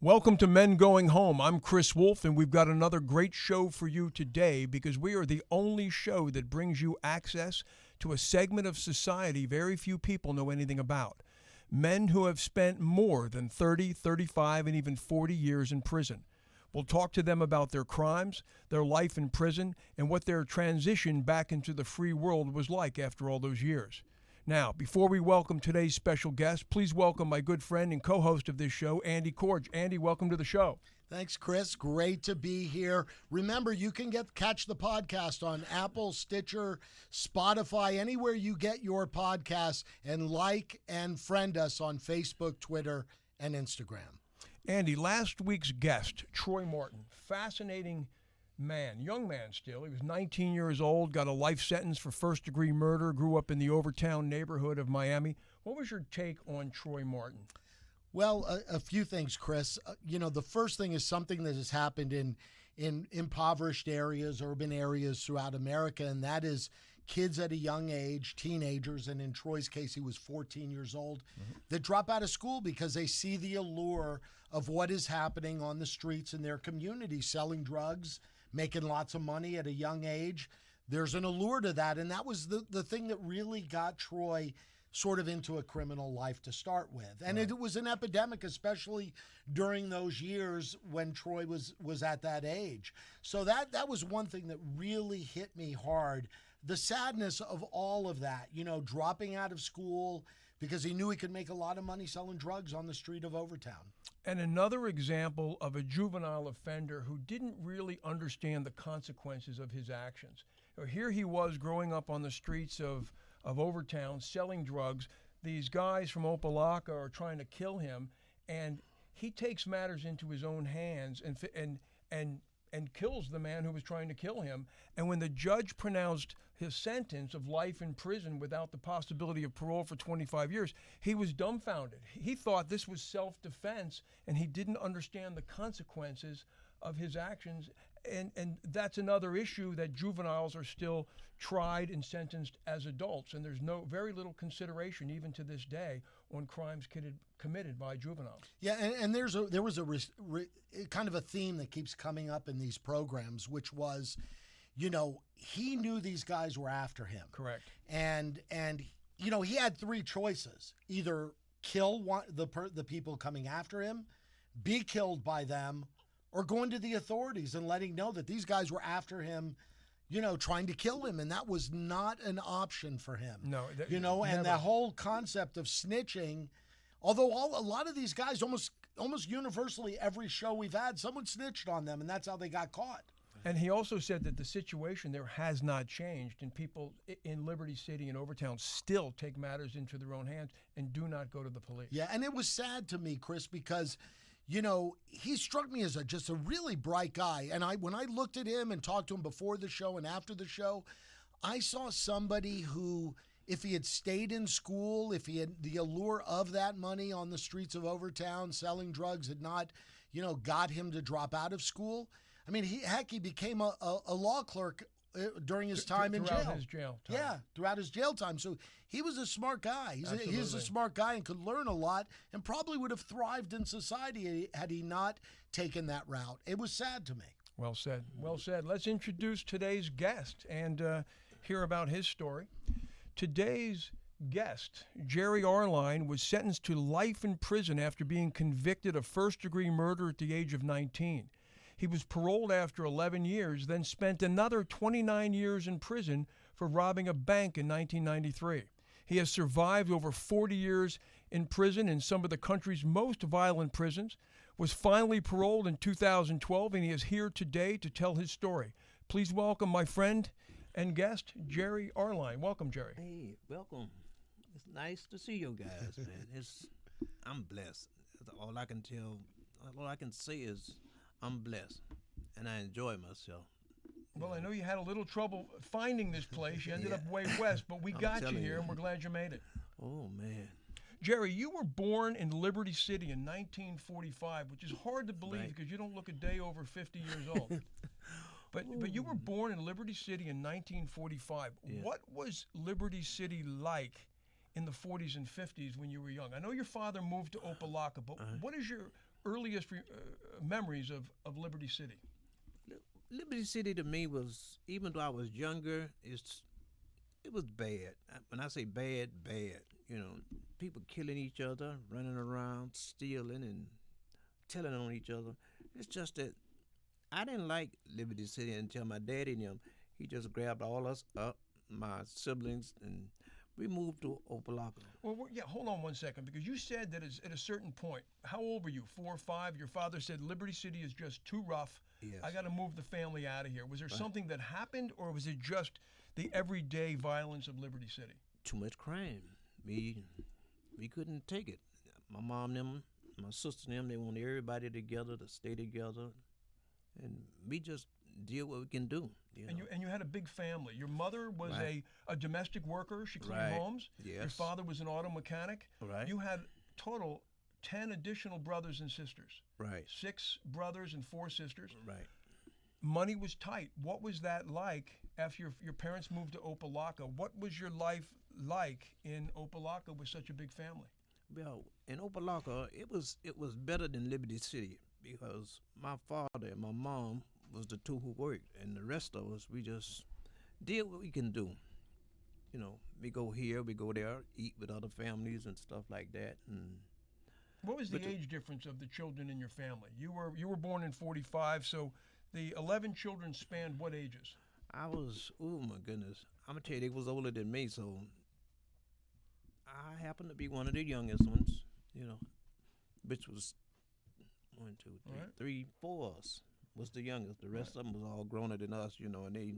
Welcome to Men Going Home. I'm Chris Wolfe, and we've got another great show for you today because we are the only show that brings you access to a segment of society very few people know anything about. Men who have spent more than 30, 35, and even 40 years in prison. We'll talk to them about their crimes, their life in prison, and what their transition back into the free world was like after all those years. Now, before we welcome today's special guest, please welcome my good friend and co-host of this show, Andy Korge. Andy, welcome to the show. Thanks, Chris. Great to be here. Remember, you can catch the podcast on Apple, Stitcher, Spotify, anywhere you get your podcasts, and like and friend us on Facebook, Twitter, and Instagram. Andy, last week's guest, Troy Martin, fascinating man, young man still. He was 19 years old, got a life sentence for first-degree murder, grew up in the Overtown neighborhood of Miami. What was your take on Troy Martin? Well, a few things, Chris. The first thing is something that has happened in impoverished areas, urban areas throughout America, and that is kids at a young age, teenagers, and in Troy's case, he was 14 years old, that drop out of school because they see the allure of what is happening on the streets in their community, selling drugs, making lots of money at a young age. There's an allure to that, and that was the thing that really got Troy sort of into a criminal life to start with. And it was an epidemic, especially during those years when Troy was at that age. So that was one thing that really hit me hard. The sadness of all of that, dropping out of school because he knew he could make a lot of money selling drugs on the street of Overtown. And another example of a juvenile offender who didn't really understand the consequences of his actions. Here he was growing up on the streets of Overtown selling drugs. These guys from Opelika are trying to kill him, and he takes matters into his own hands and kills the man who was trying to kill him. And when the judge pronounced his sentence of life in prison without the possibility of parole for 25 years, he was dumbfounded. He thought this was self-defense, and he didn't understand the consequences of his actions. And that's another issue, that juveniles are still tried and sentenced as adults, and there's very little consideration, even to this day, on crimes committed by juveniles. Yeah, and there was a kind of a theme that keeps coming up in these programs, which was, he knew these guys were after him. Correct. And he had three choices: either kill the people coming after him, be killed by them, or going to the authorities and letting know that these guys were after him, trying to kill him. And that was not an option for him. No. And that whole concept of snitching, although a lot of these guys, almost universally, every show we've had, someone snitched on them, and that's how they got caught. And he also said that the situation there has not changed, and people in Liberty City and Overtown still take matters into their own hands and do not go to the police. Yeah, and it was sad to me, Chris, because he struck me as just a really bright guy. And when I looked at him and talked to him before the show and after the show, I saw somebody who, if he had stayed in school, if he had the allure of that money on the streets of Overtown selling drugs had not, got him to drop out of school. I mean, he became a law clerk during his time in jail. Throughout his jail time. Yeah, throughout his jail time. So he was a smart guy. He's a smart guy and could learn a lot and probably would have thrived in society had he not taken that route. It was sad to me. Well said. Well said. Let's introduce today's guest and hear about his story. Today's guest, Jerry Arline, was sentenced to life in prison after being convicted of first-degree murder at the age of 19. He was paroled after 11 years, then spent another 29 years in prison for robbing a bank in 1993. He has survived over 40 years in prison in some of the country's most violent prisons, was finally paroled in 2012, and he is here today to tell his story. Please welcome my friend and guest, Jerry Arline. Welcome, Jerry. Hey, welcome. It's nice to see you guys, man. I'm blessed. That's all I can tell. All I can say is I'm blessed, and I enjoy myself. Well, I know you had a little trouble finding this place. You ended up way west, but we got you here, and we're glad you made it. Oh, man. Jerry, you were born in Liberty City in 1945, which is hard to believe because you don't look a day over 50 years old. But you were born in Liberty City in 1945. Yeah. What was Liberty City like in the 40s and 50s when you were young? I know your father moved to Opelika, but what is your earliest memories of Liberty City? Liberty City to me was, even though I was younger, it was bad. When I say bad, bad. You know, people killing each other, running around, stealing, and telling on each other. It's just that I didn't like Liberty City until my daddy and them. He just grabbed all us up, my siblings, and we moved to Opelika. Well, yeah, hold on one second, because you said that at a certain point, how old were you, 4 or 5? Your father said Liberty City is just too rough. Yes. I got to move the family out of here. Was there something that happened, or was it just the everyday violence of Liberty City? Too much crime. We couldn't take it. My mom, them, my sister, them, they wanted everybody together to stay together, and we just did what we can do. And you had a big family. Your mother was a domestic worker. She cleaned homes. Yes. Your father was an auto mechanic. Right. You had total 10 additional brothers and sisters. Right. 6 brothers and 4 sisters. Right. Money was tight. What was that like after your parents moved to Opelika? What was your life like in Opelika with such a big family? Well, in Opelika, it was better than Liberty City because my father and my mom was the two who worked, and the rest of us, we just did what we can do. You know, we go here, we go there, eat with other families and stuff like that. And what was the age difference of the children in your family? You were born in 45, so the 11 children spanned what ages? I was, oh my goodness, I'm gonna tell you, they was older than me, so I happened to be one of the youngest ones, you know, which was 1, 2, 3, Right. 3, 4 of us was the youngest. The rest of them was all growner than us, you know, and they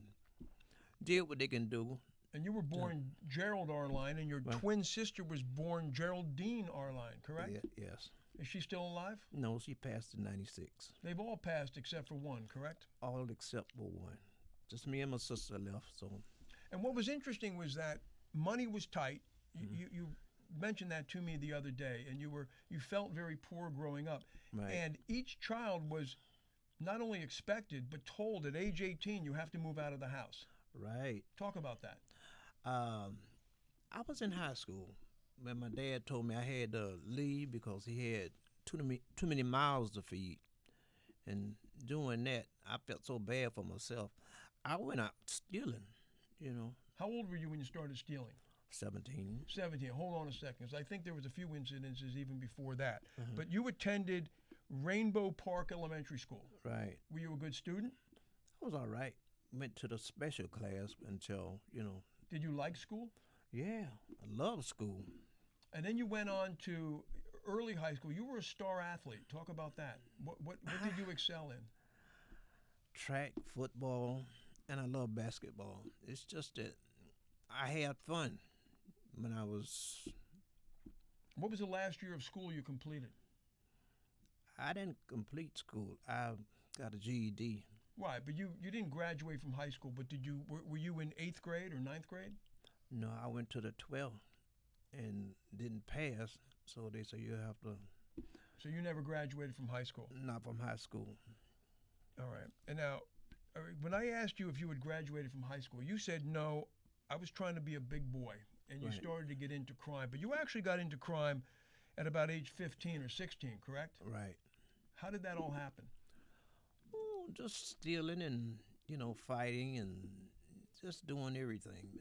did what they can do. And you were born Gerald Arline, and your twin sister was born Geraldine Arline, correct? Yes. Is she still alive? No, she passed in 96. They've all passed except for one, correct? All except for one. Just me and my sister left, so. And what was interesting was that money was tight. You mentioned that to me the other day, and you felt very poor growing up. Right. And each child was not only expected, but told at age 18 you have to move out of the house. Right. Talk about that. I was in high school when my dad told me I had to leave because he had too many mouths to feed. And doing that, I felt so bad for myself. I went out stealing, you know. How old were you when you started stealing? 17. 17. Hold on a second, 'cause I think there was a few incidences even before that. But you attended Rainbow Park Elementary School. Right. Were you a good student? I was all right. Went to the special class until, you know. Did you like school? Yeah, I love school. And then you went on to early high school. You were a star athlete. Talk about that. What did you excel in? Track, football, and I love basketball. It's just that I had fun when I was. What was the last year of school you completed? I didn't complete school. I got a GED. Right, but you didn't graduate from high school, but were you in 8th grade or 9th grade? No, I went to the 12th and didn't pass, so they said you have to. So you never graduated from high school? Not from high school. All right. And now, when I asked you if you had graduated from high school, you said no, I was trying to be a big boy, and you started to get into crime. But you actually got into crime at about age 15 or 16, correct? Right. How did that all happen? Oh, just stealing and, you know, fighting and just doing everything.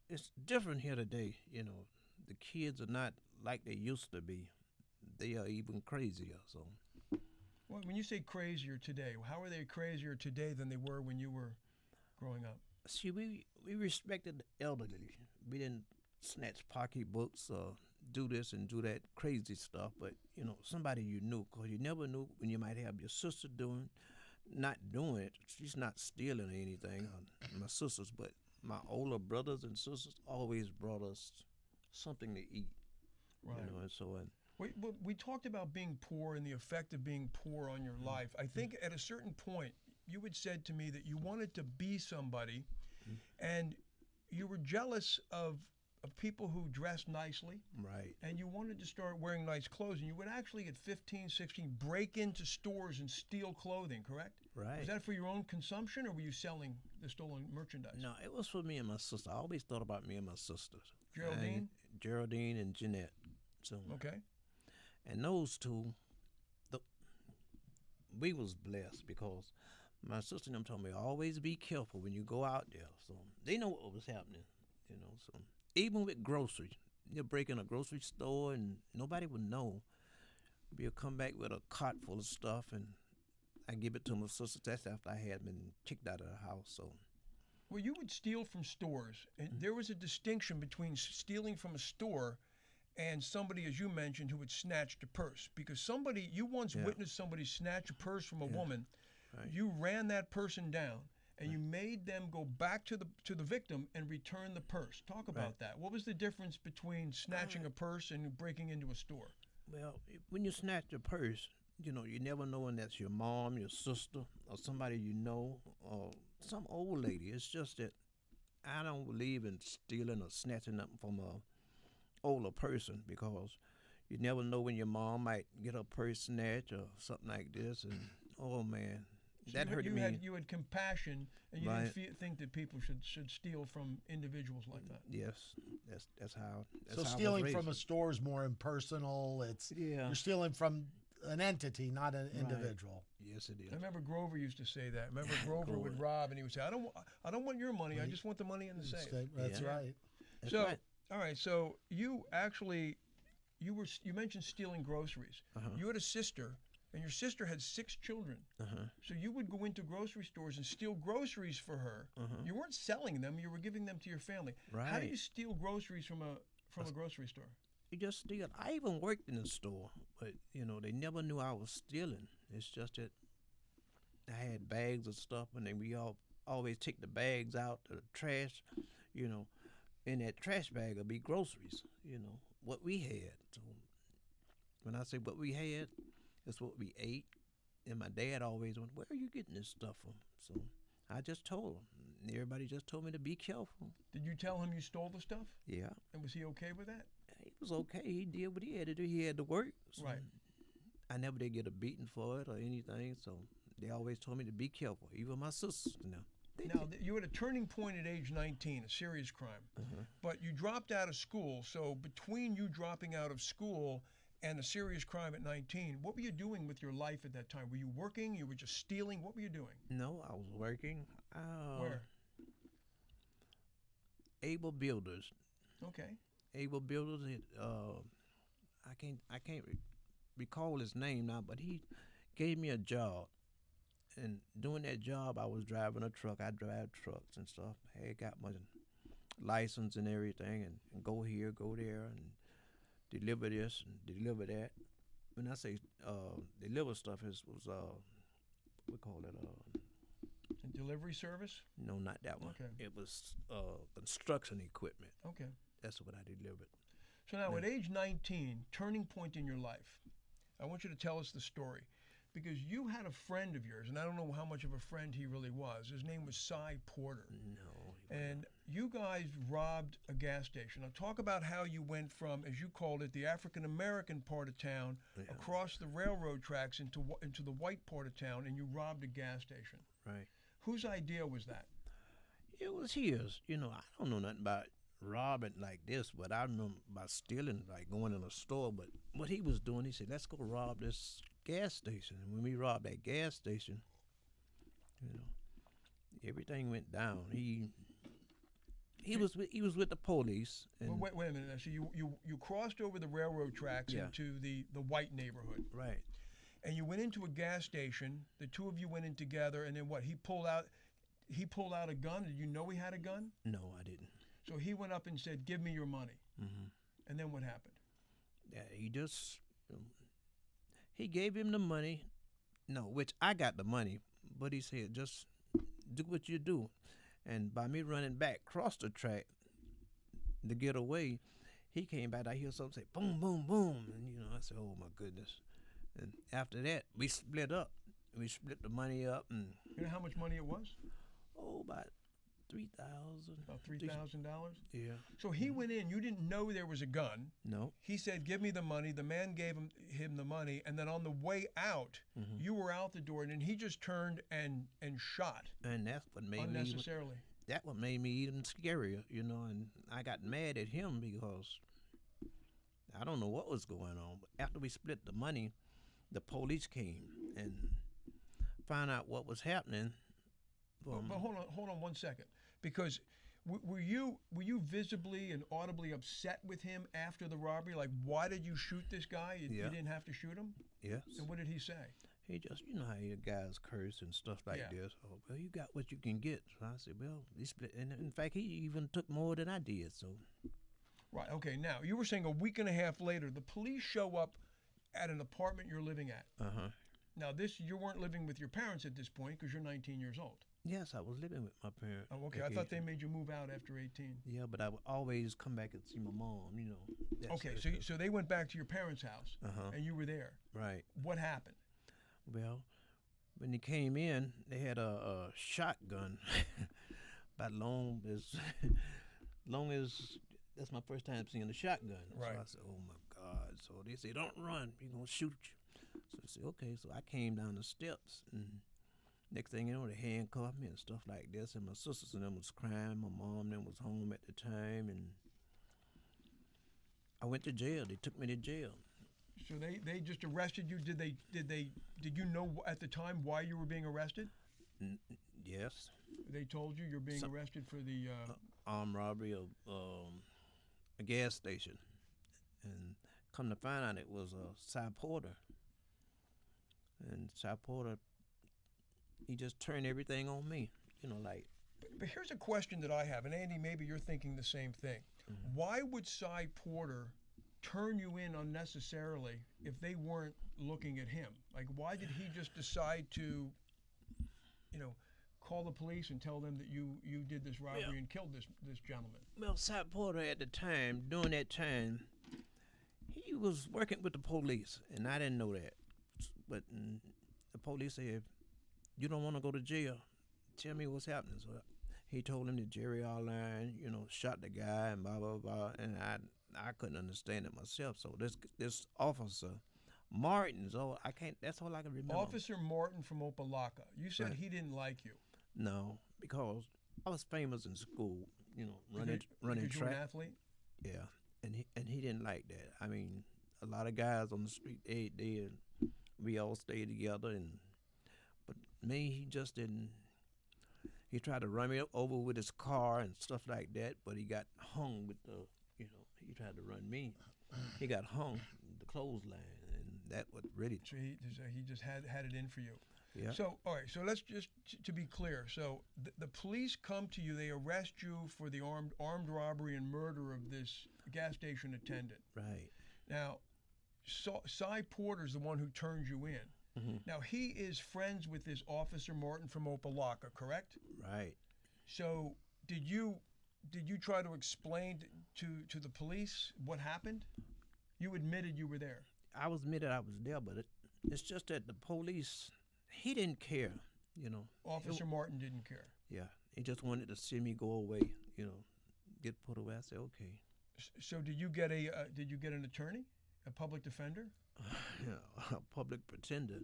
It's different here today, you know. The kids are not like they used to be. They are even crazier, so. Well, when you say crazier today, how are they crazier today than they were when you were growing up? See, we respected the elderly. We didn't snatch pocketbooks or do this and do that crazy stuff, but, you know, somebody you knew, because you never knew when you might have your sister not doing it. She's not stealing or anything, my sisters, but my older brothers and sisters always brought us something to eat. Right. You know, and so on. We talked about being poor and the effect of being poor on your life. I think at a certain point, you had said to me that you wanted to be somebody, and you were jealous of people who dressed nicely. Right. And you wanted to start wearing nice clothes. And you would actually, at 15, 16, break into stores and steal clothing, correct? Right. Was that for your own consumption, or were you selling the stolen merchandise? No, it was for me and my sister. I always thought about me and my sisters. Geraldine? Geraldine and Jeanette. So. Okay. And those two, we was blessed because my sister and them told me always be careful when you go out there. So they know what was happening, you know. So even with groceries, you break in a grocery store and nobody would know. We'll come back with a cart full of stuff and I give it to my sister. That's after I had been kicked out of the house. So Well, you would steal from stores, and there was a distinction between stealing from a store and somebody, as you mentioned, who had snatched a purse. Because somebody, you once witnessed somebody snatch a purse from a woman. Right. You ran that person down, and you made them go back to the victim and return the purse. Talk about that. What was the difference between snatching a purse and breaking into a store? well, when you snatch a purse, you know, you never know when that's your mom, your sister, or somebody you know, or some old lady. It's just that I don't believe in stealing or snatching up from a older person because you never know when your mom might get a purse snatch or something like this. And oh man, So that hurted me. You had compassion, and you Right. didn't think that people should steal from individuals like that. Yes, that's how. That's So how I was stealing raised. from a store is more impersonal. It's Yeah. you're stealing from an entity, not an Right. individual. Yes, it is. I remember Grover used to say that. Remember Grover would Grover. rob, and he would say, I don't want your money. I just want the money in the safe." That's Yeah. right. That's So, right. all right. So you actually, you mentioned stealing groceries. You had a sister, and your sister had 6 children. So you would go into grocery stores and steal groceries for her. You weren't selling them; you were giving them to your family. How do Right. you steal groceries from a grocery store? You just steal. I even worked in the store, but you know they never knew I was stealing. It's just that I had bags of stuff, and then we always take the bags out to the trash. You know, in that trash bag would be groceries. You know what we had. So when I say what we had, it's what we ate. And my dad always went, "Where are you getting this stuff from?" So I just told him. And everybody just told me to be careful. Did you tell him you stole the stuff? Yeah, And was he okay with that? he was okay. He did what he had to do. He had to work. So Right. I never did get a beating for it or anything. So they always told me to be careful. Even my sisters, you know. Now, you had a turning point at age 19, a serious crime, but you dropped out of school. So between you dropping out of school and a serious crime at 19, what were you doing with your life at that time? Were you working? You were just stealing? What were you doing? No, I was working. Where? Able Builders. Okay. Able Builders. I can't recall his name now, but he gave me a job. And doing that job, I was driving a truck. I drive trucks and stuff. I had got my license and everything, and go here, go there, and deliver this and deliver that. When I say deliver stuff, was we call it A delivery service? no, not that one. Okay. It was construction equipment. Okay. That's what I delivered. So now, at age 19, turning point in your life, I want you to tell us the story. Because you had a friend of yours, and I don't know how much of a friend he really was. His name was Cy Porter. No. And you guys robbed a gas station. Now, talk about how you went from, as you called it, the African-American part of town, across the railroad tracks into the white part of town, and you robbed a gas station. Right. Whose idea was that? It was his. You know, I don't know nothing about robbing like this, but I know about stealing, like going in a store. But what he was doing, he said, "Let's go rob this gas station." And when we robbed that gas station, you know, everything went down. He was with the police. And Well, wait a minute. Now, so you crossed over the railroad tracks Yeah. into the white neighborhood, right. and you went into a gas station. The two of you went in together, and then what? He pulled out a gun. Did you know he had a gun? No, I didn't. So he went up and said, "Give me your money." Mm-hmm. And then what happened? Yeah, he gave him the money. No, which I got the money, but he said, "Just do what you do." And by me running back, cross the track to get away, he came back. I hear something say, "Boom, boom, boom," and you know, I said, "Oh my goodness!" And after that, we split up. We split the money up, and You know how much money it was? about $3,000. About $3,000. Yeah. So he went in. You didn't know there was a gun. No. He said, "Give me the money." The man gave him the money, and then on the way out, you were out the door, and then he just turned and shot And that's what made me even, unnecessarily. that what made me even scarier, you know. And I got mad at him because I don't know what was going on. But after we split the money, the police came, and find out what was happening. But hold on 1 second, because were you visibly and audibly upset with him after the robbery? Like, why did you shoot this guy? You didn't have to shoot him. Yes. And what did he say? He just, you know how you guys curse and stuff like this. Oh, well, you got what you can get. So I said, well, he split. And in fact, he even took more than I did. So. Right. Okay. Now you were saying a week and a half later, the police show up at an apartment you're living at. Now you weren't living with your parents at this point because you're 19 years old. Yes, I was living with my parents. Oh, okay. I thought they made you move out after 18. Yeah, but I would always come back and see my mom. You know. Okay. So they went back to your parents' house, and you were there. Right. What happened? Well, when they came in, they had a shotgun. About long as that's my first time seeing a shotgun. Right. So I said, oh my God. So they said, don't run, we're gonna shoot you. So I said, okay. So I came down the steps, and next thing you know, they handcuffed me and stuff like this. And my sisters and them was crying. My mom and them was home at the time, and I went to jail. They took me to jail. So they just arrested you. Did you know at the time why you were being arrested? Yes. They told you you're being arrested for the armed robbery of a gas station, and come to find out it was Cy Porter. And Cy Porter, he just turned everything on me, you know, like. But here's a question that I have, and Andy, maybe you're thinking the same thing. Why would Cy Porter turn you in unnecessarily if they weren't looking at him? Like, why did he just decide to, call the police and tell them that you did this robbery and killed this gentleman? Well, Cy Porter at the time, during that time, he was working with the police, and I didn't know that. But the police said, you don't want to go to jail. Tell me what's happening. So he told him that Jerry Arline, shot the guy and blah, blah, blah. And I couldn't understand it myself. So this officer, Martin, that's all I can remember. Officer Martin from Opelika. You said he didn't like you. No, because I was famous in school, running because track. You were an athlete? Yeah, and he didn't like that. I mean, a lot of guys on the street, we all stayed together, but me, he just didn't. He tried to run me over with his car and stuff like that, but he got hung with he tried to run me. He got hung with the clothesline, and that was really. So he just had it in for you. Yeah. So, all right, so let's just, to be clear, so the police come to you, they arrest you for the armed robbery and murder of this gas station attendant. Right. Now, Cy Porter's the one who turns you in. Mm-hmm. Now, he is friends with this Officer Martin from Opelika, correct? Right. So, did you try to explain to the police what happened? You admitted you were there. I admitted I was there, but it's just that the police, he didn't care, Officer Martin didn't care. Yeah, he just wanted to see me go away, get put away. I said, okay. So did you get an attorney, a public defender? A public pretender.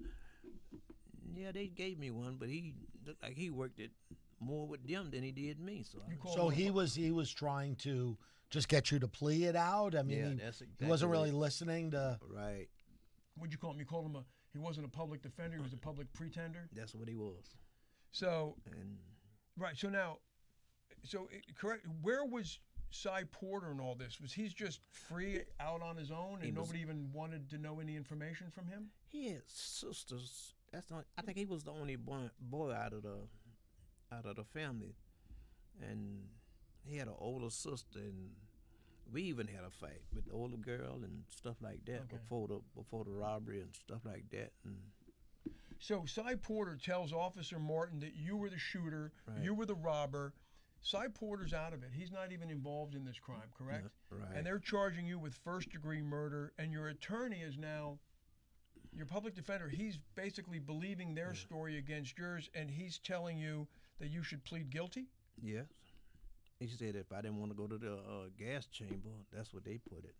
Yeah, they gave me one, but he looked like he worked it more with them than he did me. So he was trying to just get you to plea it out. I mean, yeah, exactly he wasn't really listening to. Right. What'd you call him? You called him he wasn't a public defender. He was a public pretender. That's what he was. So. And. Right. So now, correct. Where was Cy Porter in all this? Was he just free out on his own, and nobody even wanted to know any information from him? He had sisters. I think he was the only boy out of the family, and he had an older sister, and we even had a fight with the older girl and stuff like that before the robbery and stuff like that. And so Cy Porter tells Officer Martin that you were the shooter, right. You were the robber. Cy Porter's out of it. He's not even involved in this crime, correct? Yeah, right. And they're charging you with first-degree murder, and your attorney is now, your public defender, he's basically believing their story against yours, and he's telling you that you should plead guilty? Yes. He said if I didn't want to go to the gas chamber, that's what they put it.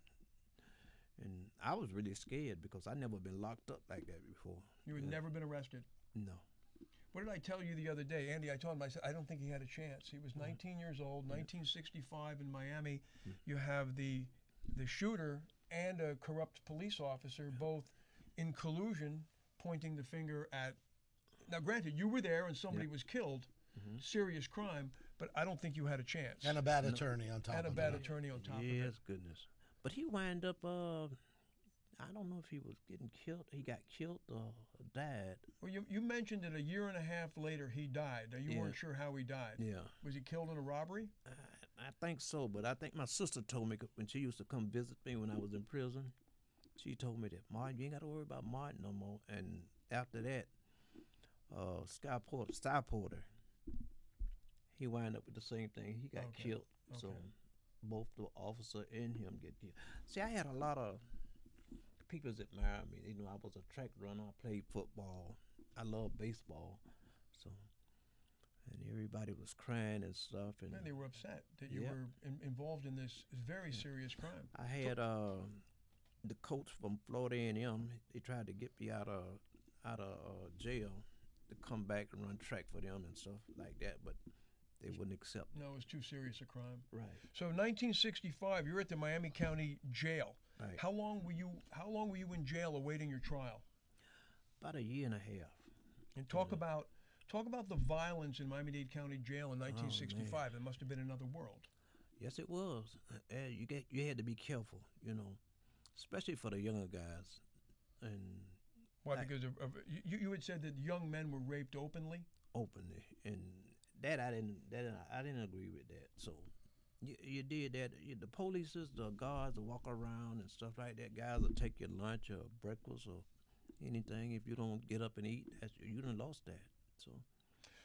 And I was really scared because I'd never been locked up like that before. You had never been arrested? No. What did I tell you the other day? Andy, I told him, I said, I don't think he had a chance. He was 19 years old, 1965 in Miami. You have the shooter and a corrupt police officer both in collusion pointing the finger at Now, granted, you were there and somebody was killed, serious crime, but I don't think you had a chance. And a bad attorney on top And a of bad it. attorney on top of it. Yes, goodness. But he wound up, I don't know if he was getting killed. He got killed or died. Well, you mentioned that a year and a half later he died. Now, you weren't sure how he died. Yeah. Was he killed in a robbery? I think so, but I think my sister told me when she used to come visit me when I was in prison, she told me that, Martin, you ain't got to worry about Martin no more. And after that, Sky Porter, he wound up with the same thing. He got killed. So both the officer and him get killed. See, I had a lot of people that admired me. You know, I was a track runner. I played football. I love baseball. So, and everybody was crying and stuff. And Man, they were upset that you were involved in this very serious crime. I had the coach from Florida A&M. They tried to get me out of jail to come back and run track for them and stuff like that, but they wouldn't accept. No, it was too serious a crime. Right. So, 1965, you're at the Miami County Jail. Right. How long were you in jail awaiting your trial? About a year and a half. And talk about the violence in Miami-Dade County Jail in 1965. It must have been another world. Yes, it was. You had to be careful, you know, especially for the younger guys. And why? Because you had said that young men were raped openly. Openly, and that I didn't agree with that. So you did that. The police, the guards will walk around and stuff like that. Guys will take your lunch or breakfast or anything. If you don't get up and eat, you done lost that. So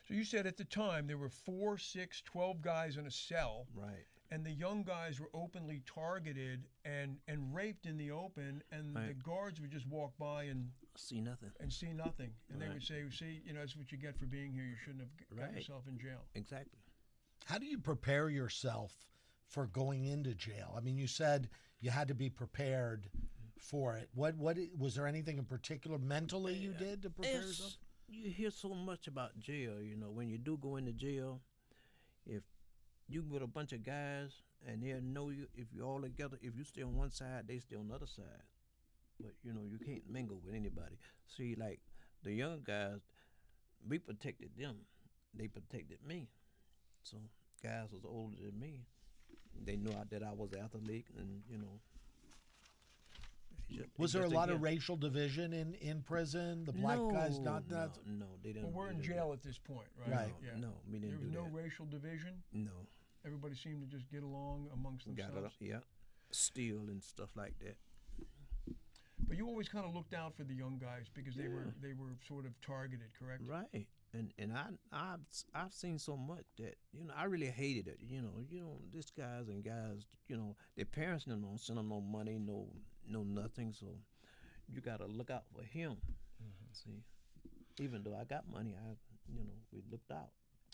you said at the time there were 4, 6, 12 guys in a cell. Right. And the young guys were openly targeted and raped in the open, and the guards would just walk by and see nothing. And they would say, "See, you know, that's what you get for being here. You shouldn't have got yourself in jail." Exactly. How do you prepare yourself for going into jail? I mean, you said you had to be prepared for it. What was there anything in particular mentally you did to prepare yourself? You hear so much about jail. You know, when you do go into jail, if you with a bunch of guys and they'll know you, if you're all together, if you stay on one side, they stay on the other side. But, you know, you can't mingle with anybody. See, like, the young guys, we protected them. They protected me. So, guys was older than me. They knew that I was an athlete and, you know. Was there a lot of racial division in prison? The black guys not? No, they didn't. Well, we're in jail at this point, right? Right. Yeah. No, we didn't do that. There was no racial division? No. Everybody seemed to just get along amongst themselves? Steal and stuff like that. But you always kind of looked out for the young guys because they were sort of targeted, correct? Right. And I've seen so much that, you know, I really hated it. You know, these guys and guys, you know, their parents don't send them no money, no nothing. So you got to look out for him. See, even though I got money, we looked out.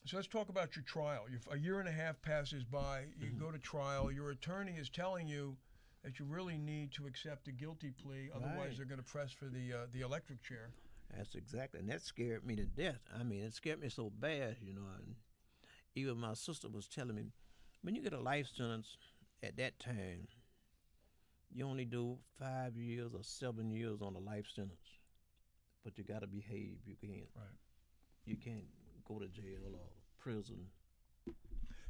So let's talk about your trial. A year and a half passes by. You go to trial. Your attorney is telling you that you really need to accept a guilty plea, otherwise they're going to press for the electric chair. That's exactly, and that scared me to death. I mean, it scared me so bad, you know. And even my sister was telling me, when you get a life sentence at that time, you only do 5 years or 7 years on a life sentence, but you got to behave. You can't go to jail or prison.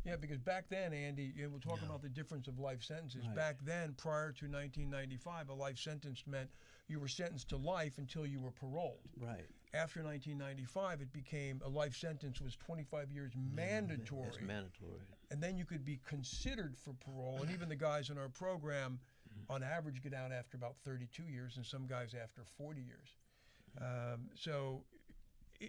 Yeah, because back then, Andy, we'll talk about the difference of life sentences. Right. Back then, prior to 1995, a life sentence meant you were sentenced to life until you were paroled. Right. After 1995, it became a life sentence was 25 years mandatory. It's mandatory. And then you could be considered for parole. And even the guys in our program, on average, get out after about 32 years, and some guys after 40 years. So,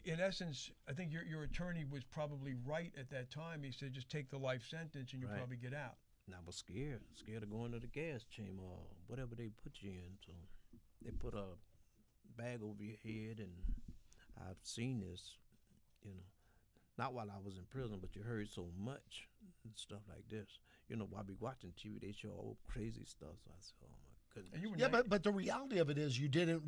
in essence, I think your attorney was probably right at that time. He said, just take the life sentence and you'll probably get out. And I was scared of going to the gas chamber or whatever they put you in. So they put a bag over your head, and I've seen this, you know, not while I was in prison, but you heard so much and stuff like this. You know, while I be watching TV, they show all crazy stuff. So I said, oh my goodness. Yeah, but the reality of it is you didn't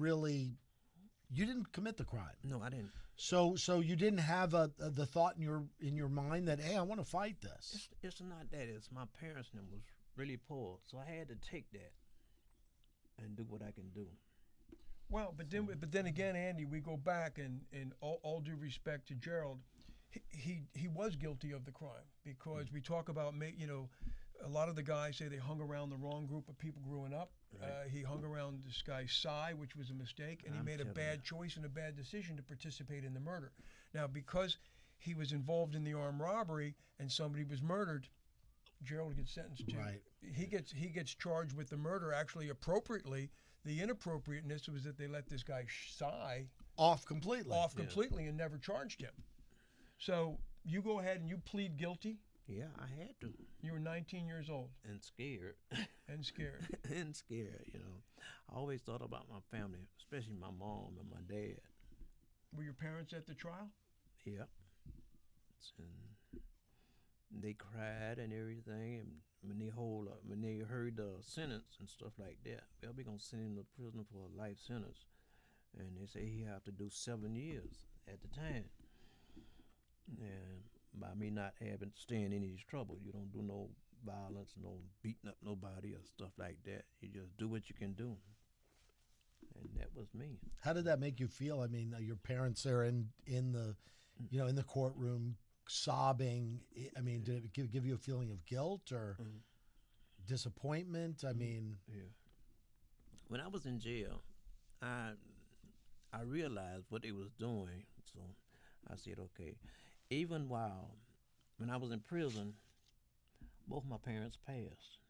commit the crime. No, I didn't. So you didn't have the thought in your mind that, hey, I want to fight this. It's not that. It's my parents and them was really poor, so I had to take that and do what I can do. Well, but then again, Andy, we go back and in all due respect to Gerald, he was guilty of the crime because we talk about a lot of the guys say they hung around the wrong group of people growing up. Right. He hung around this guy Cy, which was a mistake, and he I'm made a telling bad you. choice and a bad decision to participate in the murder. Now, because he was involved in the armed robbery and somebody was murdered, Gerald gets sentenced to. Right. He gets charged with the murder. Actually, appropriately, the inappropriateness was that they let this guy Cy Off completely. off completely and never charged him. So you go ahead and you plead guilty. Yeah, I had to. You were 19 years old And scared. and scared. And scared, I always thought about my family, especially my mom and my dad. Were your parents at the trial? Yep. And they cried and everything, and when they heard the sentence and stuff like that, well, we're gonna send him to prison for a life sentence, and they say he have to do 7 years at the time. And by me not having staying in any trouble, you don't do no violence, no beating up nobody or stuff like that. You just do what you can do, and that was me. How did that make you feel? I mean, your parents are in the, in the courtroom sobbing. I mean, did it give you a feeling of guilt or disappointment? I mean, Yeah. When I was in jail, I realized what they was doing, so I said, okay. Even when I was in prison, both my parents passed,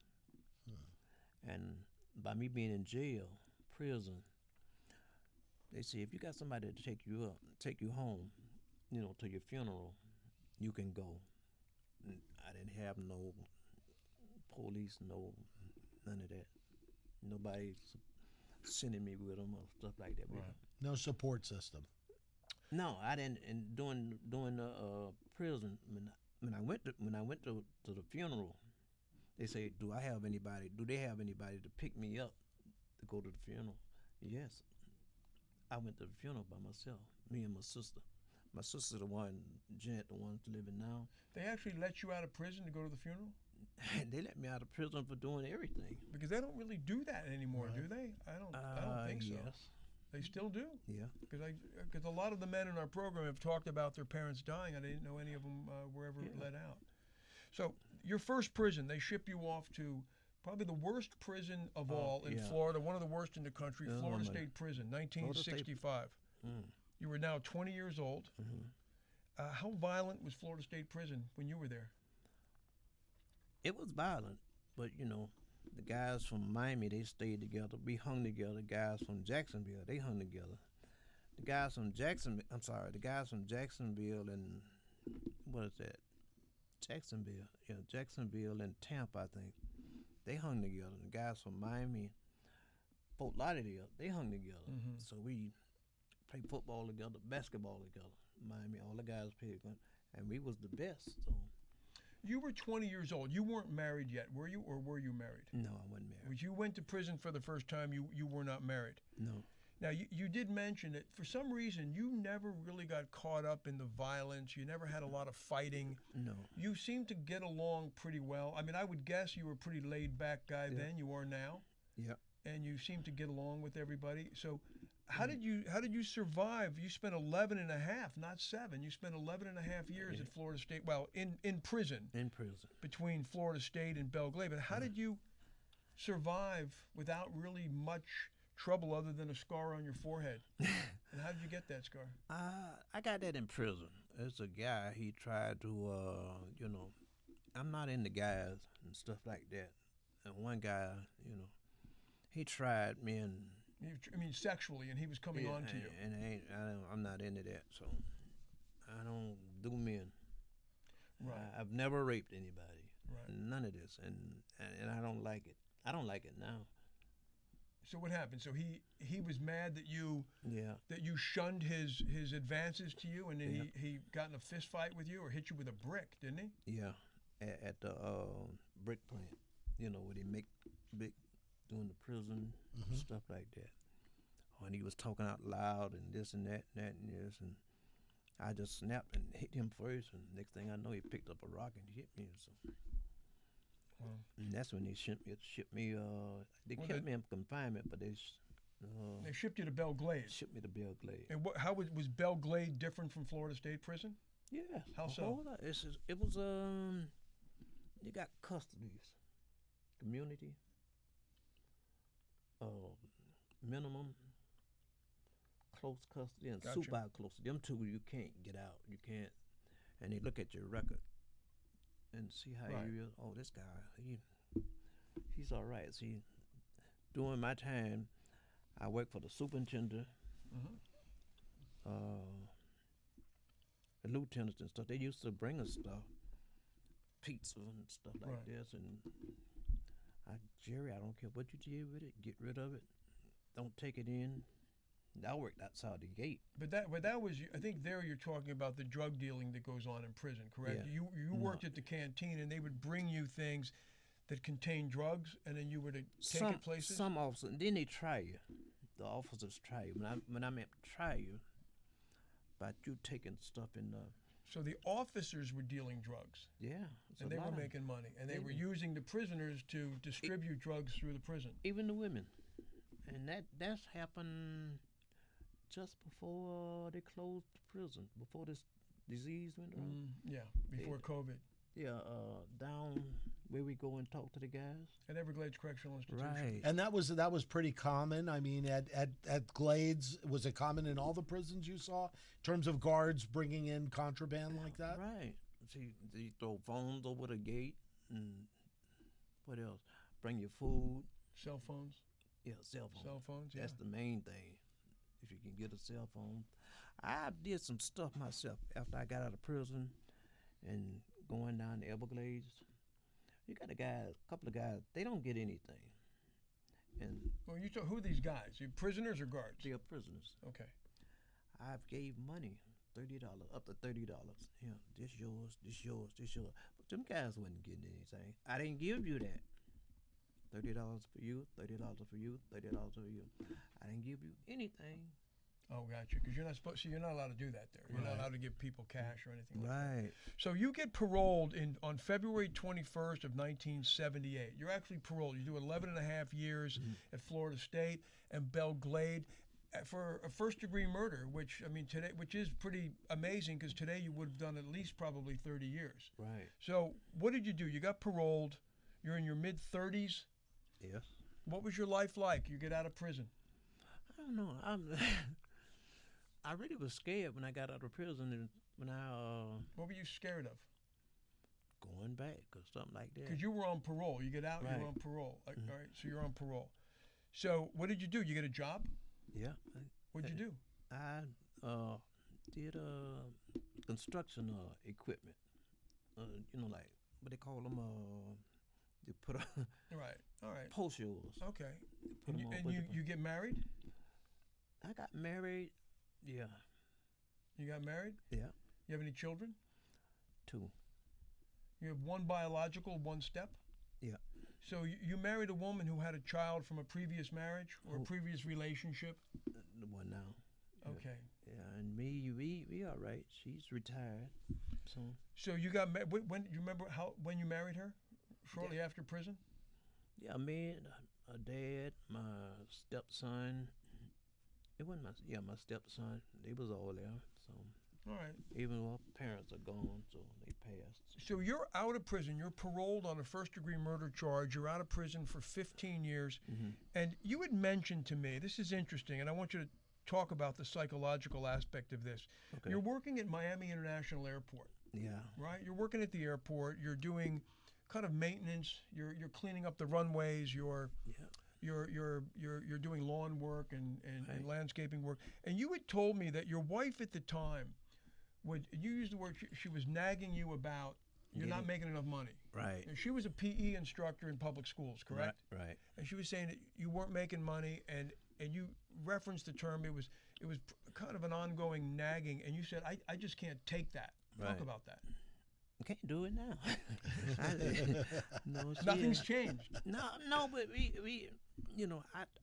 and by me being in jail, prison, they say if you got somebody to take you home, to your funeral, you can go. And I didn't have no police, none of that. Nobody sending me with them or stuff like that. Right. no support system. No, I didn't. And during the prison, when I went to the funeral, they say, do they have anybody to pick me up to go to the funeral? Yes. I went to the funeral by myself, me and my sister. My sister, the one, Janet, the one living now. They actually let you out of prison to go to the funeral? They let me out of prison for doing everything. Because they don't really do that anymore, do they? I don't think so. Yes. They still do. Yeah. Because a lot of the men in our program have talked about their parents dying. I didn't know any of them were ever let out. So your first prison, they ship you off to probably the worst prison of all in Florida, one of the worst in the country, Florida State Prison, 1965. You were now 20 years old. How violent was Florida State Prison when you were there? It was violent, but the guys from Miami, they stayed together. We hung together. Guys from Jacksonville, they hung together. The guys from Jacksonville and what is that? Jacksonville and Tampa, I think. They hung together. The guys from Miami, Fort Lauderdale, they hung together. So we played football together, basketball together. Miami, all the guys played, and we was the best. So. You were 20 years old. You weren't married yet, were you, or were you married? No, I wasn't married. When you went to prison for the first time, you were not married. No. Now, you did mention that for some reason you never really got caught up in the violence. You never had a lot of fighting. No. You seemed to get along pretty well. I mean, I would guess you were a pretty laid-back guy then. You are now. Yeah. And you seem to get along with everybody. So how did you survive? You spent 11 and a half, not 7. You spent 11 and a half years at Florida State. Well, in prison. In prison. Between Florida State and Belle Glade. But how did you survive without really much trouble other than a scar on your forehead? And how did you get that scar? I got that in prison. There's a guy, he tried to, I'm not into guys and stuff like that. And one guy, he tried me and... I mean, sexually, and he was coming on to you. And I'm not into that, so I don't do men. Right. I've never raped anybody. Right. None of this, and I don't like it. I don't like it now. So what happened? So he was mad that you shunned his advances to you, and then he got in a fist fight with you or hit you with a brick, didn't he? Yeah, at the brick plant, where they make big, doing the prison stuff like that. And he was talking out loud and this and that and this, and I just snapped and hit him first, and next thing I know, he picked up a rock and hit me. So. And that's when they shipped me. They kept me in confinement, but they They shipped you to Belle Glade. Shipped me to Belle Glade. And how was Belle Glade different from Florida State Prison? Yeah. How so? It was you got custodies, community, minimum, close custody, and Gotcha. super custody. Them two you can't get out. You can't, and they look at your record and see how Right. you. Oh, this guy, he's all right. See, during my time, I worked for the superintendent, the lieutenants and stuff. They used to bring us stuff, pizza and stuff like Right. this. And Jerry, I don't care what you did with it. Get rid of it. Don't take it in. I worked outside the gate. But that was, I think there you're talking about the drug dealing that goes on in prison, correct? Yeah. You worked at the canteen and they would bring you things that contained drugs, and then you were to take it places. Some officers, and then they try you. The officers try you. When I meant try you, about you taking stuff in the. So the officers were dealing drugs, Yeah. it's and a they were lot of- making money, and they They were were. using the prisoners to distribute drugs through the prison. Even the women, and that's happened just before they closed the prison, before this disease went around. Yeah, before COVID. Yeah, down where we go and talk to the guys. At Everglades Correctional Institution. Right. And that was pretty common. I mean, at Glades, was it common in all the prisons you saw in terms of guards bringing in contraband like that? Right. See, they throw phones over the gate, and what else? Bring your food. Cell phones. Yeah, cell phone. Cell phones, yeah. That's the main thing. If you can get a cell phone. I did some stuff myself after I got out of prison and going down to Everglades. You got a couple of guys, they don't get anything. And Well, who are these guys? You prisoners or guards? they are prisoners. Okay. I've gave money, $30, up to $30. Yeah, this yours, this yours, this yours. But them guys wasn't getting anything. I didn't give you that. $30 for you, $30 for you, $30 for you. I didn't give you anything. Oh, gotcha. Because you're not supposed. See, you're not allowed to do that there. You're not Right. allowed to give people cash or anything like that. Right. So you get paroled on February 21st of 1978. You're actually paroled. You do 11 and a half years at Florida State and Belle Glade for a first-degree murder, which is pretty amazing because today you would have done at least probably 30 years. Right. So what did you do? You got paroled. You're in your mid-30s. Yes. What was your life like? You get out of prison. I don't know. I really was scared when I got out of prison and when What were you scared of? going back or something like that. Because you were on parole. You get out, Right. you're on parole. All right, so you're on parole. So what did you do? You get a job? Yeah. What'd you do? I did construction equipment. Like what they call them. They put Right. All right. post yours. Okay. Put And, 'em on and what you, they put- you get married? I got married. Yeah. You got married? Yeah. You have any children? 2. You have one biological, one step? Yeah. So you married a woman who had a child from a previous marriage or a Oh. previous relationship? The one now. Yeah. Okay. Yeah, and me, we all right. She's retired. So So you got when you remember when you married her? Shortly after prison? yeah, me, a dad, my stepson. It wasn't my stepson. They was all there. So All right. even though our parents are gone, so they passed. So you're out of prison. You're paroled on a first-degree murder charge. You're out of prison for 15 years. And you had mentioned to me, this is interesting, and I want you to talk about the psychological aspect of this. Okay. You're working at Miami International Airport, Yeah. right? You're working at the airport. You're doing kind of maintenance. You're cleaning up the runways. You're doing lawn work and Right. landscaping work. And you had told me that your wife at the time you used the word she was nagging you about you're not making enough money. Right. And she was a PE instructor in public schools, correct? Right. And she was saying that you weren't making money, and you referenced the term. It was kind of an ongoing nagging, and you said I just can't take that. Talk Right. about that. Can't do it now. No, Nothing's changed. No, but we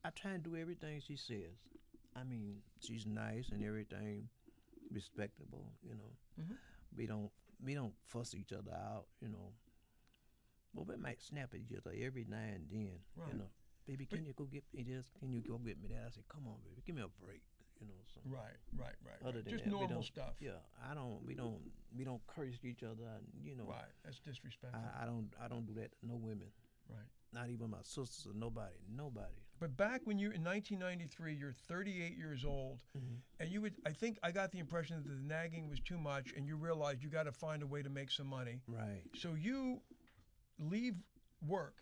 I try and do everything she says. I mean, she's nice and everything, respectable. We don't fuss each other out. But we might snap at each other every now and then. Right. baby, can you go get me this? Can you go get me that? I said, come on, baby, give me a break. You know, so Right. other than Just that, we normal don't- stuff. Yeah, we don't curse each other. And, you know, Right. That's disrespectful. I don't do that to no women. Right. Not even my sisters or nobody. But back when you in 1993, you're 38 years old, and I think I got the impression that the nagging was too much, and you realized you got to find a way to make some money. Right. So you leave work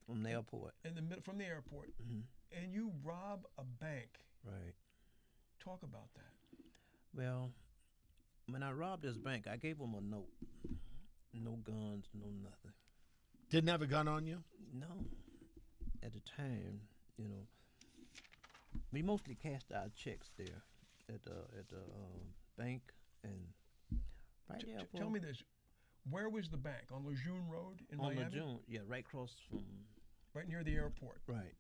From the airport. from the airport, Mm-hmm. and you rob a bank. Right. Talk about that. Well, when I robbed this bank, I gave them a note. No guns, no nothing. Didn't have a gun on you? No. At the time, you know, we mostly cashed our checks there at the bank and right there. Tell me this. Where was the bank? On Lejeune Road in on Miami? Lejeune, yeah, right across from. Right near the airport. Right.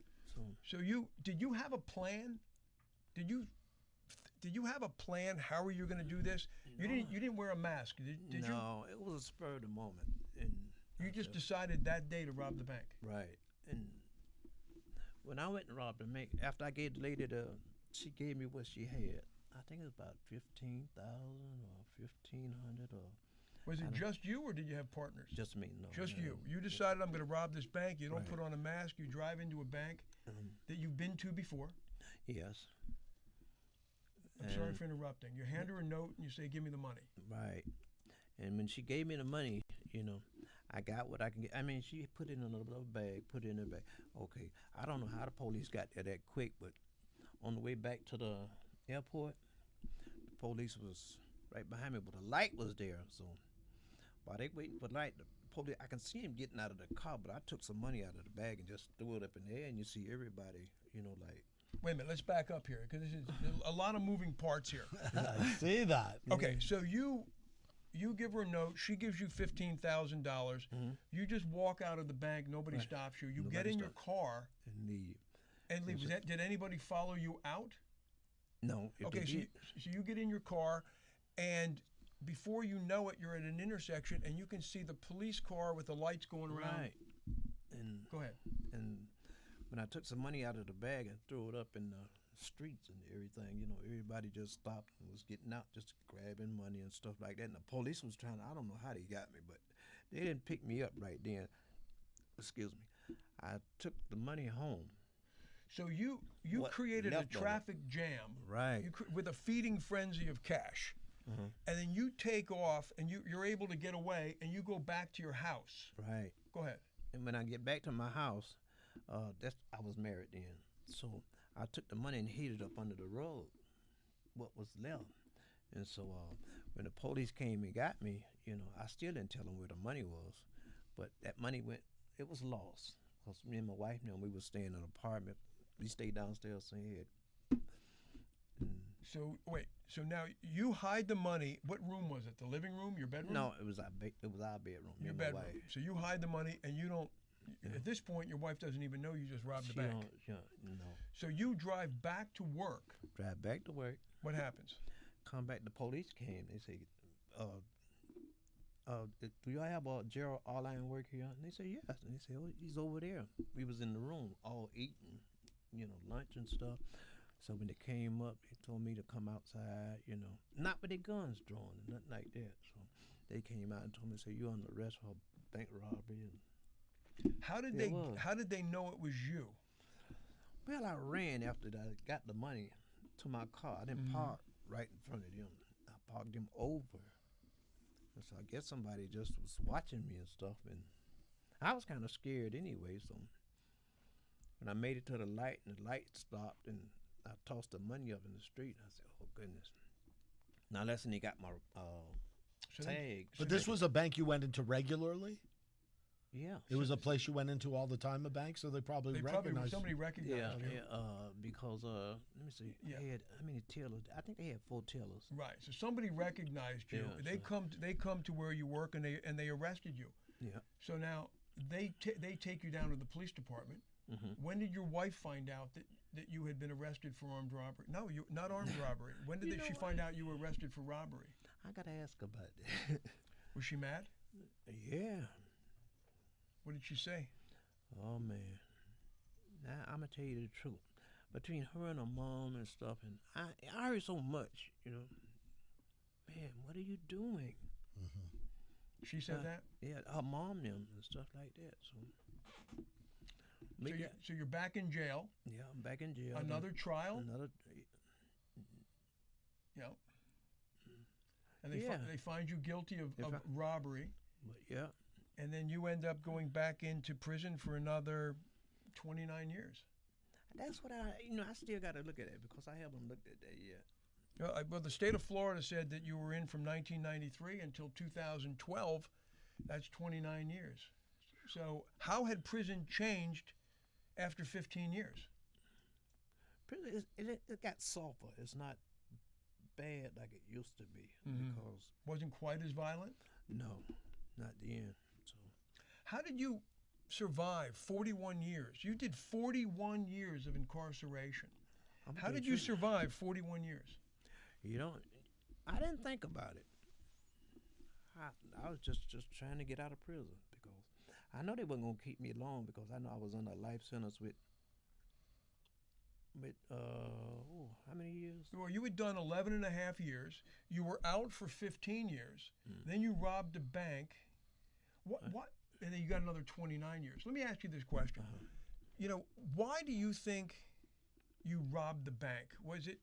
So did you have a plan? Did you have a plan? How are you going to do this? You didn't wear a mask, did you? No, it was a spur of the moment, and You just decided that day to rob the bank. right. And when I went and robbed the bank, after I gave the lady she gave me what she had. I think it was about 15,000 or 1,500 or Was it just you, or did you have partners? just me. No, Just no. you. You decided I'm going to rob this bank. You don't Right. put on a mask. You drive into a bank that you've been to before. Yes. I'm sorry And- for interrupting. You hand her a note and you say, "Give me the money." Right. And when she gave me the money, you know, I got what I can get. I mean, she put it in a little bag, put it in her bag. Okay, I don't know how the police got there that quick, but on the way back to the airport, the police was right behind me, but the light was there. So while they waiting for the light, the police, I can see him getting out of the car, but I took some money out of the bag and just threw it up in the air, and you see everybody, you know, like. Wait a minute. Let's back up here because this is a lot of moving parts here. I see that. Okay, so you give her a note. She gives you $15,000. You just walk out of the bank. Nobody Right. stops you. You Nobody get in your stops. car And leave. and leave. Did anybody follow you out? No. If Okay, they so did- you get in your car, and before you know it, you're at an intersection, and you can see the police car with the lights going around. Right. And Go ahead. and when I took some money out of the bag and threw it up in the streets and everything, you know, everybody just stopped and was getting out, just grabbing money and stuff like that. And the police was trying. I don't know how they got me, but they didn't pick me up right then. Excuse me. I took the money home. So you What created a left of it. traffic jam Right. with a feeding frenzy of cash. And then you take off, and you're able to get away, and you go back to your house. Right. Go ahead. And when I get back to my house, I was married then, so I took the money and hid it up under the rug, what was left. And so when the police came and got me, you know, I still didn't tell them where the money was, but that money it was lost. Because me and my wife, you know, we was staying in an apartment. We stayed downstairs saying, So wait. So now you hide the money. What room was it? The living room? Your bedroom? no, it was our bedroom. me Your and my bedroom. wife. So you hide the money, and you don't. At this point, your wife doesn't even know you just robbed the She bank. no. So you drive back to work. Drive back to work. What happens? Come back, the police came. They say, do y'all have a Jerry Arline work here? And they say, yes. And they say, oh, he's over there. We was in the room all eating, you know, lunch and stuff. So when they came up, they told me to come outside, you know, not with their guns drawn and nothing like that. So they came out and told me, say, you're under arrest for bank robbery. And How did It was. How did they know it was you? well, I ran after that. I got the money to my car. I didn't park right in front of them. I parked them over. And so I guess somebody just was watching me and stuff. And I was kind of scared anyway. So when I made it to the light and the light stopped and I tossed the money up in the street, I said, oh, goodness. Now, listen, they got my So they- tag. But this was a bank you went into regularly? Yeah. It was a place you went into all the time, a bank, so they probably recognized somebody recognized Yeah, you. yeah, because let me see. Yeah. They had how many tellers? I think they had 4 tellers. Right. So somebody recognized you. Yeah, They come to where you work, and they arrested you. Yeah. So now they take you down to the police department. Mm-hmm. When did your wife find out that you had been arrested for armed robbery? No, not armed robbery. When did she find out you were arrested for robbery? I gotta ask about that. Was she mad? Yeah. What did she say? Oh man. Now I'm gonna tell you the truth. Between her and her mom and stuff, and I heard so much, you know. Man, what are you doing? She said that? Yeah, her mom them and stuff like that. So, So you're back in jail. yeah, I'm back in jail. Another trial? Another. Yeah. And Yeah. they find you guilty of robbery. But yeah, And then you end up going back into prison for another 29 years. that's what I still got to look at it because I haven't looked at that yet. Well, the state of Florida said that you were in from 1993 until 2012. That's 29 years. So how had prison changed after 15 years? Prison, it got softer. It's not bad like it used to be because Wasn't quite as violent? no, not then. So How did you survive 41 years? You did 41 years of incarceration. How did you survive 41 years? You know, I didn't think about it. I was just trying to get out of prison because I know they weren't gonna keep me long because I know I was under a life sentence with how many years? Well, you had done 11 and a half years. You were out for 15 years. Then you robbed a bank. What? And then you got another 29 years. Let me ask you this question. You know, why do you think you robbed the bank? Was it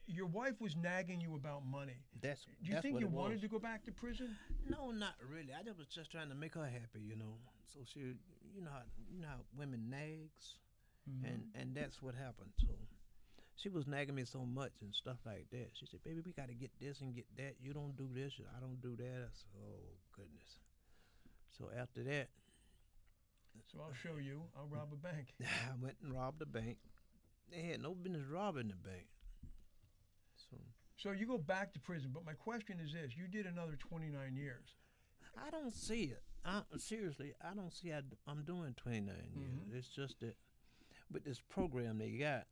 your wife was nagging you about money? Do you think you wanted to go back to prison? No, not really. I was just trying to make her happy, you know. So she, you know how women nags, and that's what happened. So she was nagging me so much and stuff like that. She said, "Baby, we got to get this and get that. You don't do this, I don't do that." I said, "Oh goodness." So after that, So I'll show you. I'll rob a bank. I went and robbed the bank. They had no business robbing the bank. So you go back to prison, but my question is this: you did another 29 years. I don't see it. Seriously, I don't see I'm doing 29 years. It's just that with this program they got,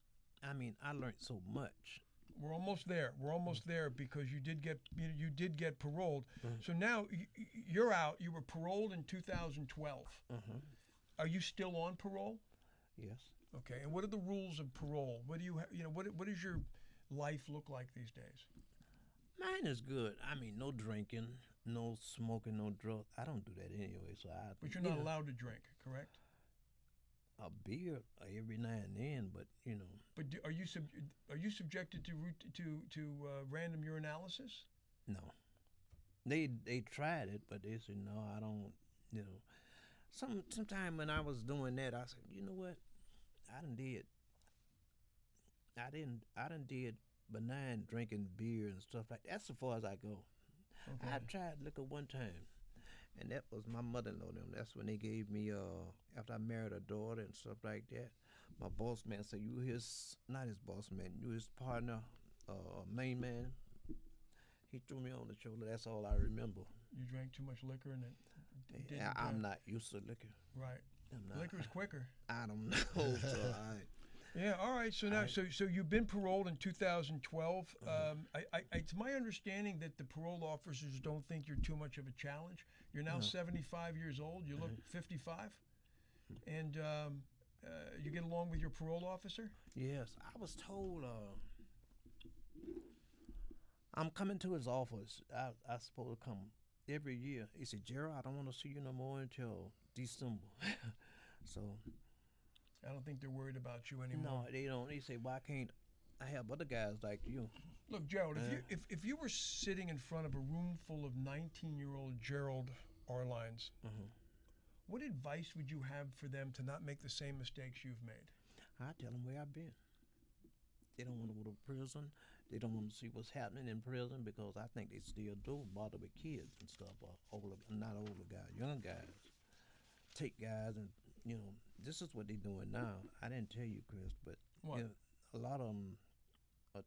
I mean, I learned so much. We're almost there. We're almost there because you did get paroled. So now you're out. You were paroled in 2012. Are you still on parole? Yes. Okay. And what are the rules of parole? What do you what does your life look like these days? Mine is good. I mean, no drinking, no smoking, no drugs. I don't do that anyway. So But you're not allowed to drink, correct? A beer every now and then, but you know. But are you subjected to random urinalysis? No. They tried it, but they said no. I don't. You know. Sometime when I was doing that, I said, you know what? I done did benign drinking beer and stuff like that. That's as far as I go. Okay. I tried liquor one time, and that was my mother-in-law. That's when they gave me after I married a daughter and stuff like that. My boss man said, "You not his boss man, you his partner, main man." He threw me on the shoulder. That's all I remember. You drank too much liquor and I'm not used to liquor. Right. Liquor's quicker. I don't know. So Yeah. All right. So now, so you've been paroled in 2012. It's my understanding that the parole officers don't think you're too much of a challenge. You're now 75 years old. You look 55, and you get along with your parole officer. Yes, I was told I'm coming to his office. I supposed to come every year. He said, "Jerry, I don't want to see you no more until December." So I don't think they're worried about you anymore. no, they don't. They say, "Why can't I have other guys like you?" Look, Gerald, if you were sitting in front of a room full of 19-year-old Jerry Arlines, what advice would you have for them to not make the same mistakes you've made? I tell them where I've been. They don't want to go to prison. They don't want to see what's happening in prison because I think they still do bother with kids and stuff. Not older guys, young guys. Take guys and, you know, this is what they're doing now. I didn't tell you, Chris, but What? You know, a lot of them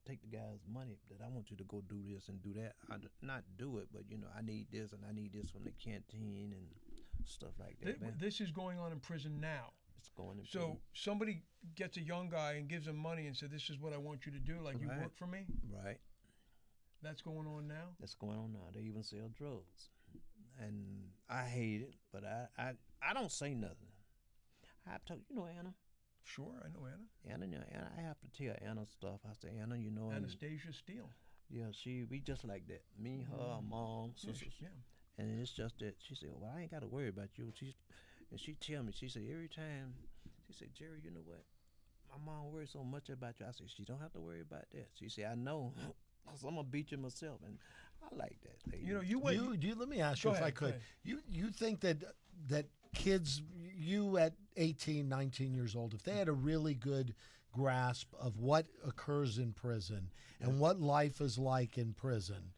take the guy's money that I want you to go do this and do that. Not do it, but, you know, I need this and I need this from the canteen and stuff like that. This is going on in prison now. It's going in So somebody gets a young guy and gives him money and says, "This is what I want you to do, like you work for me." Right. That's going on now. That's going on now. They even sell drugs, and I hate it, but I don't say nothing. I told you know Anna. Sure, I know Anna. Anna, I have to tell Anna stuff. I say, Anna, you know, Anastasia Steele. yeah, we just like that. Me, her, our mom, Yeah, sisters. yeah. And it's just that she said, well, I ain't got to worry about you. And she tell me, she said, every time, she said, Jerry, you know what? My mom worries so much about you. I said, she don't have to worry about that. She said, I know, because I'm going to beat you myself. And I like that lady. You know, you went. Let me ask you Go if I ahead, go could. ahead. You think that kids, you at 18, 19 years old, if they had a really good grasp of what occurs in prison and what life is like in prison,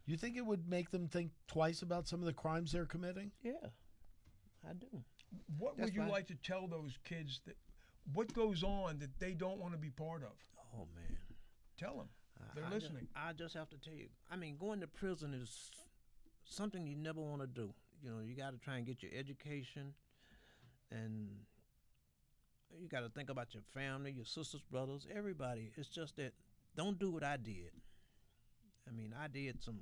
you think it would make them think twice about some of the crimes they're committing? Yeah, I do. What That's would you fine. like to tell those kids that what goes on that they don't want to be part of? Oh, man. Tell them. They're I listening. I just have to tell you, I mean, going to prison is something you never want to do. You know, you got to try and get your education, and you got to think about your family, your sisters, brothers, everybody. It's just that don't do what I did. I mean, I did some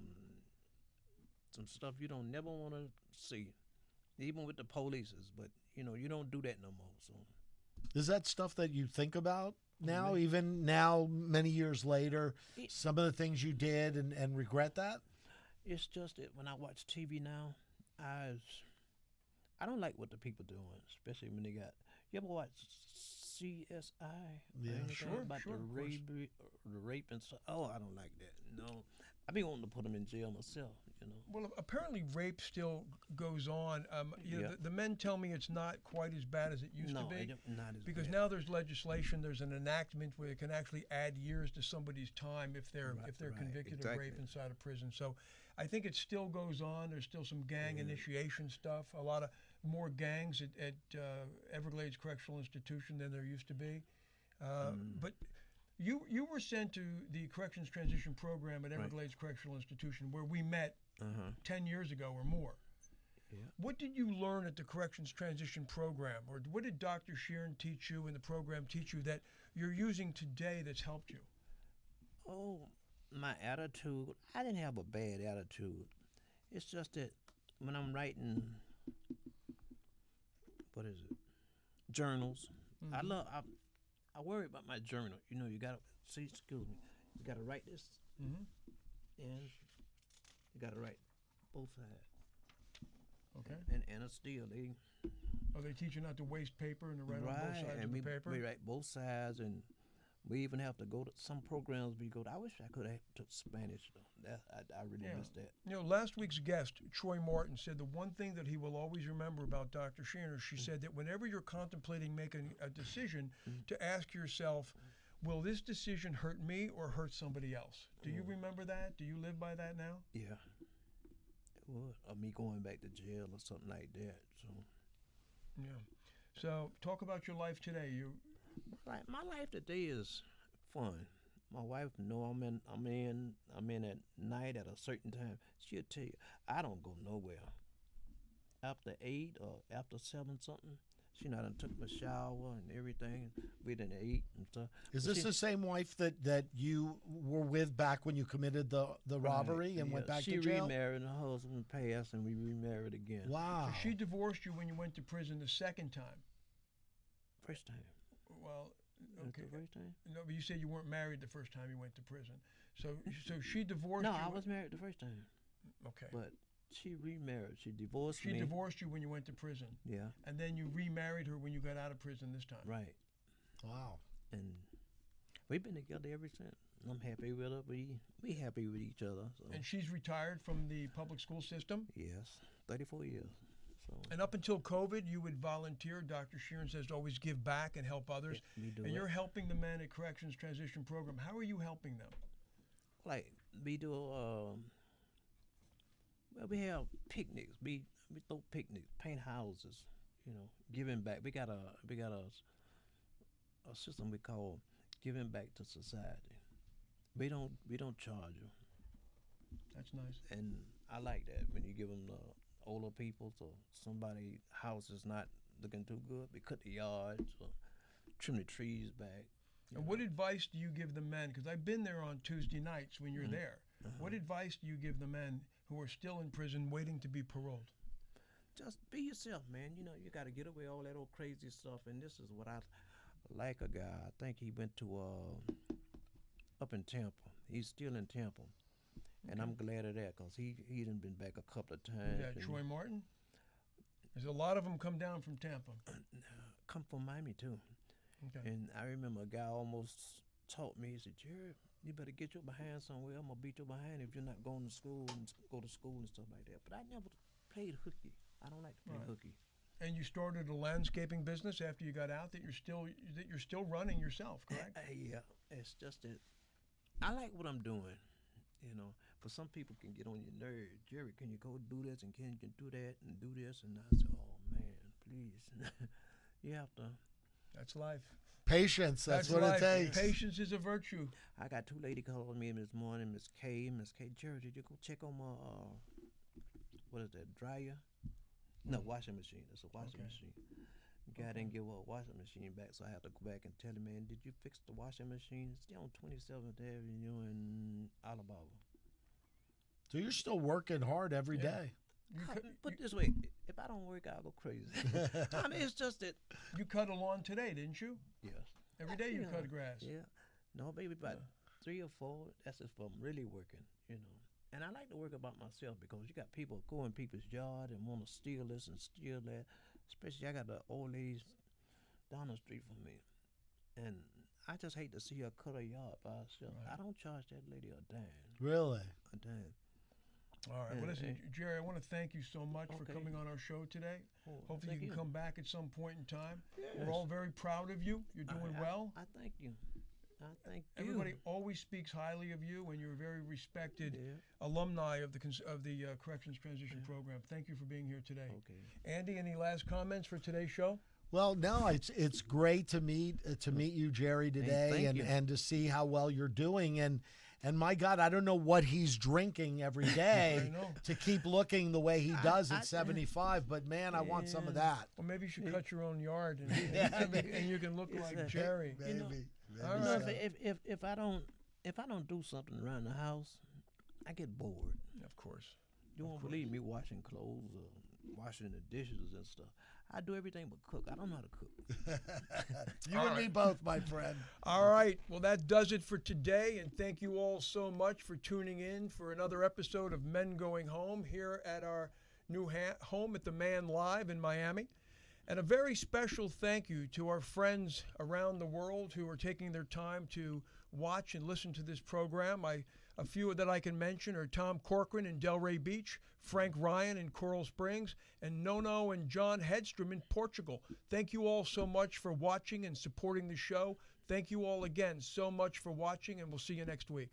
stuff you don't never want to see, even with the polices. But you know, you don't do that no more. So Is that stuff that you think about now, even now, many years later, some of the things you did and regret that? it's just that when I watch TV now, I don't like what the people doing, especially when they got. You ever watch CSI? Yeah. Or anything Sure, about sure, the of course. rape and stuff. Oh, I don't like that. No, I be wanting to put them in jail myself. You know. Well, apparently rape still goes on. You know, Yeah. the men tell me it's not quite as bad as it used No, to be. not as Because bad. now there's legislation, there's an enactment where it can actually add years to somebody's time if they're Right, convicted of exactly. rape inside a prison. So I think it still goes on. There's still some gang initiation stuff. A lot of more gangs at Everglades Correctional Institution than there used to be. But you were sent to the Corrections Transition Program at Everglades Correctional Institution where we met 10 years ago or more. Yeah. What did you learn at the Corrections Transition Program, or what did Dr. Sheeran teach you and the program teach you that you're using today that's helped you? Oh, my attitude. I didn't have a bad attitude. It's just that when I'm writing, what is it? Journals. I worry about my journal. You know, you gotta see. Excuse me. You gotta write this, and you gotta write both sides. Okay. And it's still they Are they teach you not to waste paper and to write on both sides and of the paper? we write both sides, and we even have to go to some programs. We go to. I wish I could have took Spanish though. I really miss that. You know, last week's guest, Troy Martin, said the one thing that he will always remember about Dr. Sheeran, she said that whenever you're contemplating making a decision, to ask yourself, will this decision hurt me or hurt somebody else? Do you remember that? Do you live by that now? Yeah. It would. Or me going back to jail or something like that. So Yeah. So talk about your life today. my life today is fun. My wife know I'm in at night at a certain time. She'll tell you I don't go nowhere. After 8 or after 7 something, she done took my shower and everything. We done ate and stuff. Is But this the same wife that you were with back when you committed the robbery and went back she to jail? remarried, and her husband passed, and we remarried again. Wow. So she divorced you when you went to prison the second time. First time. Well, That's okay. the first time? No, but you said you weren't married the first time you went to prison. So she divorced No, you. I was married the first time. Okay. But she remarried. She divorced She me. divorced you when you went to prison, Yeah, and then you remarried her when you got out of prison this time. right. Wow. And we've been together ever since. I'm happy with her. We happy with each other. So. And she's retired from the public school system. Yes, 34 years. So And up until COVID, you would volunteer. Dr. Sheeran says to always give back and help others. we do And it. you're helping the men at Corrections Transition Program. How are you helping them? Like we do. Well, we have picnics. We throw picnics, paint houses. You know, giving back. We got a system we call giving back to society. We don't charge you, That's nice. and I like that when you give them the older people, so somebody house is not looking too good. We cut the yards, or trim the trees back. And what advice do you give the men? Because I've been there on Tuesday nights when you're there. What advice do you give the men who are still in prison waiting to be paroled? just be yourself, man. You know, you got to get away all that old crazy stuff. And this is what I like a guy. I think he went to up in Tampa. He's still in Tampa, and I'm glad of that because he done been back a couple of times. Yeah, Troy Martin. There's a lot of them come down from Tampa. Come from Miami too. Okay. And I remember a guy almost taught me. He said, "Jerry, you better get your behind somewhere. I'm gonna beat your behind if you're not going to school and go to school and stuff like that." But I never played hooky. I don't like to play hooky. And you started a landscaping business after you got out that you're still running yourself, correct? Yeah, it's just that I like what I'm doing, you know. But some people can get on your nerves. Jerry, can you go do this and can you do that and do this? And I said, oh man, please, you have to. That's life. Patience, that's what life. it takes. Patience is a virtue. I got two ladies calling me this morning, Miss K, Jerry, did you go check on my what is that, dryer? No, washing machine. It's a washing machine. Guy didn't give a washing machine back, so I had to go back and tell him, man, did you fix the washing machine? It's still on 27th Avenue in Alabama. So you're still working hard every day. Put it this way, if I don't work, I'll go crazy. I mean, it's just that. You cut a lawn today, didn't you? Yes. Every day you cut grass. Yeah. No, maybe about 3 or 4. That's if I'm really working, you know. And I like to work about myself because you got people go in people's yard and want to steal this and steal that. Especially I got the old ladies down the street from me. And I just hate to see her cut her yard by herself. Right. I don't charge that lady a dime. Really? A dime. All right. Well, listen, Jerry, I want to thank you so much for coming on our show today. Hopefully you can come back at some point in time. Yes. We're all very proud of you. You're doing well. I thank you. Everybody always speaks highly of you, and you're a very respected alumni of the Corrections Transition Program. Thank you for being here today. Okay. Andy, any last comments for today's show? Well, no, it's great to meet you, Jerry, today, and to see how well you're doing. And my God, I don't know what he's drinking every day to keep looking the way he does at 75. But man, I want some of that. Well, maybe you should cut your own yard, and you can look like Jerry. Maybe. You know, if I don't do something around the house, I get bored. Of course. You won't believe me washing clothes or washing the dishes and stuff. I do everything but cook. I don't know how to cook. You and me both, my friend. All right. Well, that does it for today. And thank you all so much for tuning in for another episode of Men Going Home here at our new home at the Man Live in Miami. And a very special thank you to our friends around the world who are taking their time to watch and listen to this program. A few that I can mention are Tom Corcoran in Delray Beach, Frank Ryan in Coral Springs, and Nono and John Hedstrom in Portugal. Thank you all so much for watching and supporting the show. Thank you all again so much for watching, and we'll see you next week.